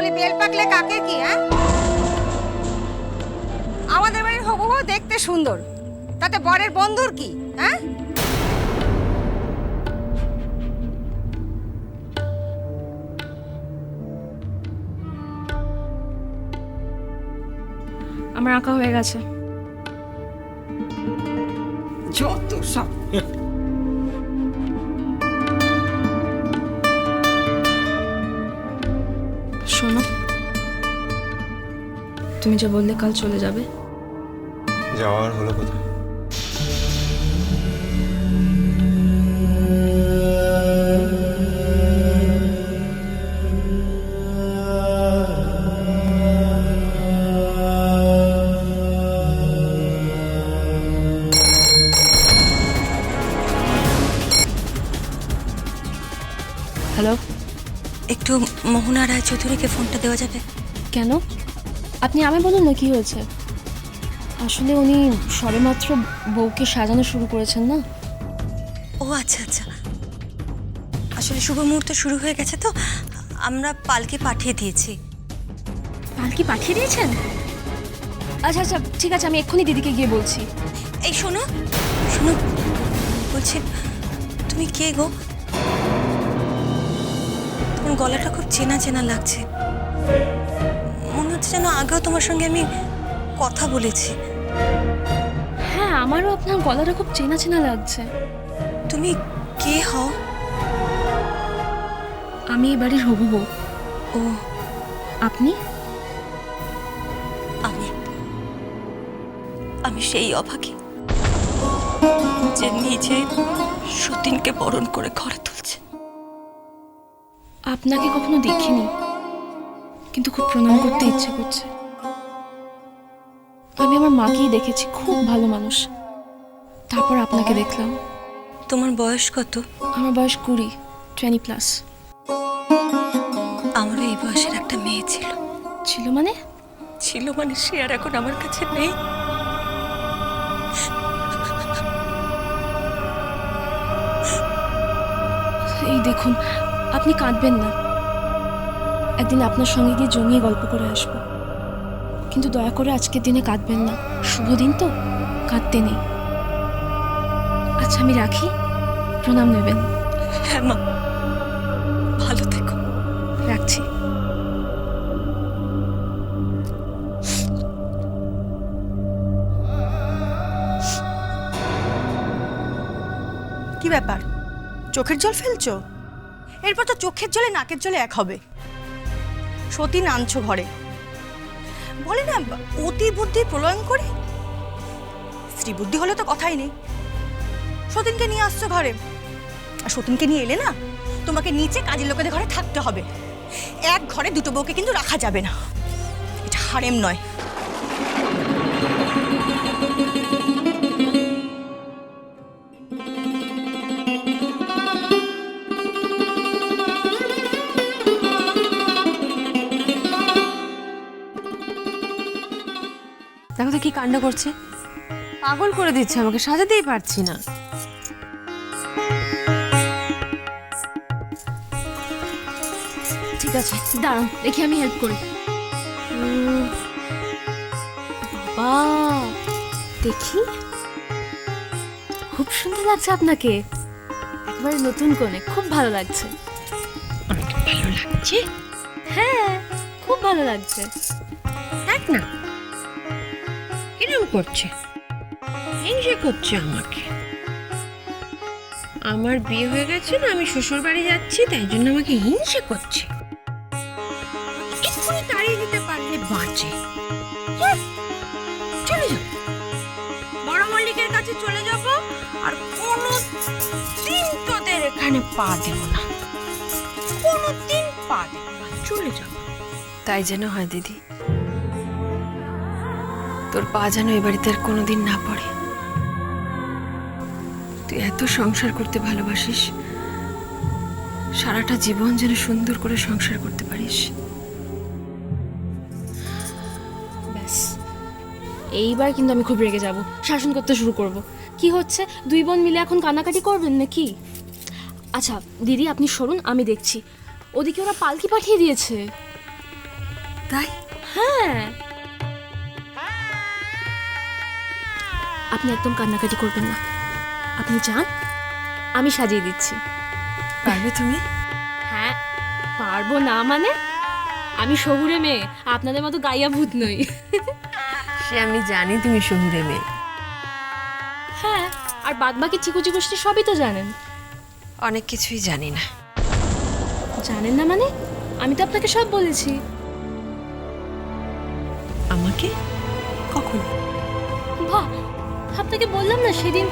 বলি বেল পাকলে কাকে কি? হ্যাঁ, আমাদের বাড়ির হবু বউ দেখতে সুন্দর, তাতে বরের বন্ধুর কি? হ্যাঁ, আমার আঁকা হয়ে গেছে। যত সব। শোনো, তুমি যে বললে কাল চলে যাবে, যাওয়ার হলো কোথায়? হ্যালো। একটু মোহনা রায়চৌধুরীকে ফোনটা দেওয়া যাবে? কেন? আপনি আমায় বলুন না কি হয়েছে। আসলে উনি সবেমাত্র বউকে সাজানো শুরু করেছেন না। ও আচ্ছা আচ্ছা, আসলে শুভ মুহূর্ত শুরু হয়ে গেছে তো আমরা পালকি পাঠিয়ে দিয়েছি। পালকি পাঠিয়ে দিয়েছেন? আচ্ছা আচ্ছা, ঠিক আছে, আমি এক্ষুনি দিদিকে গিয়ে বলছি। এই শোনো শোনো, বলছি তুমি কে গো? তোমার গলাটা খুব চেনা চেনা লাগছে, মনে হচ্ছে যেন আগেও তোমার সঙ্গে আমি কথা বলেছি। হ্যাঁ, আমারও আপনার গলাটা খুব চেনা চেনা লাগছে। তুমি কে হও? আমি এই বাড়ির হবু বউ। ও, আপনি? আমি আমি সেই অভাগী যে নিজে সতীনকে বরণ করে ঘরে তুলছে। আপনাকে কখনো দেখিনি, কিন্তু খুব প্রণাম করতে ইচ্ছে করছে। আমি আমার মাকেই দেখেছি, খুব ভালো মানুষ, তারপর আপনাকে দেখলাম। তোমার বয়স কত? আমার বয়স 20+ আমারও এই বয়সের একটা মেয়ে ছিল। ছিল মানে? ছিল মানে সে আর এখন আমার কাছে নেই। এই দেখুন, আপনি কাঁদবেন না। একদিন আপনার সঙ্গে গিয়ে জমিয়ে গল্প করে আসবো, কিন্তু দয়া করে আজকের দিনে কাঁদবেন না। শুভ দিন তো, কাঁদতে নেই। আচ্ছা, আমি রাখি, প্রণাম নেবেন। হ্যাঁ মা, ভালো থেকো। রাখছি। কি ব্যাপার, চোখের জল ফেলছো? এরপর তো চোখের জলে নাকের জলে এক হবে। সতীন আনছো ঘরে, বলে না অতি বুদ্ধি প্রলয়ং করে। স্ত্রী বুদ্ধি হলে তো কথাই নেই। সতীনকে নিয়ে আসছো ঘরে, আর সতীনকে নিয়ে এলে না তোমাকে নিচে কাজের লোকেদের ঘরে থাকতে হবে। এক ঘরে দুটো বউকে কিন্তু রাখা যাবে না, এটা হারেম নয়। দেখো তো কি কাণ্ড করছে, পাগল করে দিচ্ছে আমাকে, সাজাতেই পারছি না। ঠিক আছে, দাঁড়ান, দেখি আমি হেল্প করি। বাবা, দেখি, খুব সুন্দর লাগছে আপনাকে। একবারে নতুন কোণে, খুব ভালো লাগছে। অনেক ভালো লাগছে। হ্যাঁ, খুব ভালো লাগছে। দেখ না এরকম করছে, হিংসে করছে আমাকে। আমার বিয়ে হয়ে গেছে না, আমি শ্বশুর বাড়ি যাচ্ছি, তাই জন্য আমাকে হিংসে করছে। এক্ষুনি তাড়িয়ে দিতে পারলে বাঁচে। চলে যাব, বড় মল্লিকের কাছে চলে যাব, আর কোনো দিন তোদের এখানে পা দেব না, কোনো দিন পা দেব না, চলে যাব। তাই যেন হয় দিদি, তোর পা যেন এ বাড়িতে আর কোনোদিন না পড়ে। তুই এত সংসার করতে ভালোবাসিস, সারাটা জীবন যেন সুন্দর করে সংসার করতে পারিস। ব্যাস, এইবার কিন্তু আমি খুব রেগে যাব, শাসন করতে শুরু করব। কি হচ্ছে, দুই বোন মিলে এখন কান্নাকাটি করবেন নাকি? আচ্ছা দিদি, আপনি সরুন, আমি দেখছি। ওদিকে ওরা পালকি পাঠিয়ে দিয়েছে। তাই? হ্যাঁ। আপনি একদম কান্নাকাটি করবেন না, আপনি যান, আমি সাজিয়ে দিচ্ছি। পারবে তুমি? হ্যাঁ, পারবো না মানে? আমি শহুরে মেয়ে, আপনাদের মতো গাইয়া ভূত নই। সে আমি জানি তুমি শহুরে মেয়ে। হ্যাঁ, আর বাদ বাকি চিকুচি গোষ্ঠী সবই তো জানেন। অনেক কিছুই জানি না। জানেন না মানে? আমি তো আপনাকে সব বলেছি। আমাকে? কখন? বাহ, আপনাকে বললাম না সেদিন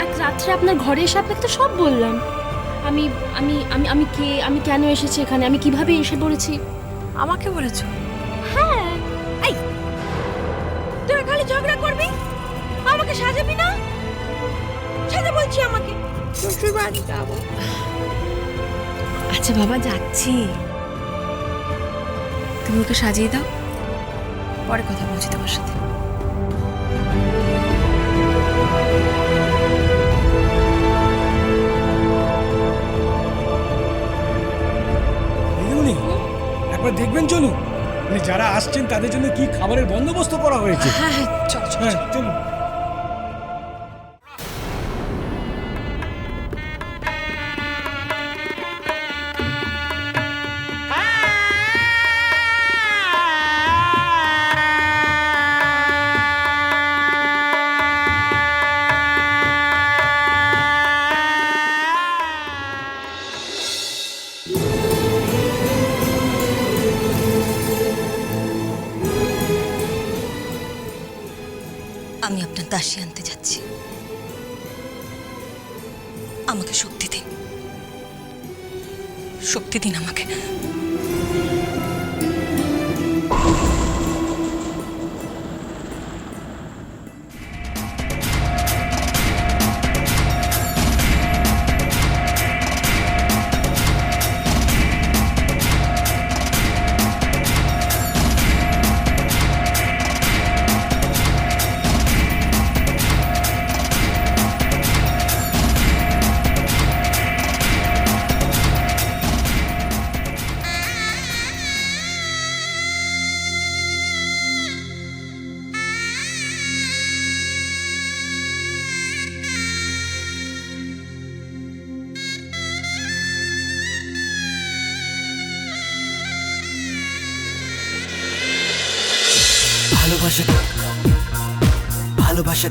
এক রাত্রে আপনার ঘরে এসে আপনাকে তো সব বললাম। আমি আমি আমি আমি কে, আমি কেন এসেছি এখানে, আমি কিভাবে এসে পড়েছি। আমাকে বলেছো? হ্যাঁ। তুই খালি ঝগড়া করবি, আমাকে সাজাবি না? সাজা বলছি আমাকে। শ্বশুর বাড়ি যাবো। আচ্ছা বাবা, যাচ্ছি। তুমি ওকে সাজিয়ে দাও, পরে কথা বলছি তোমার সাথে। দিদিমণি একবার দেখবেন চলুন, মানে যারা আসছেন তাদের জন্য কি খাবারের বন্দোবস্ত করা হয়েছে। হ্যাঁ হ্যাঁ, চলো চলো। হ্যাঁ চলুন। আমি আপনার দাসী আনতে যাচ্ছি। আমাকে শক্তি দিন, শক্তি দিন আমাকে। ভালোবাসা ভালোবাসা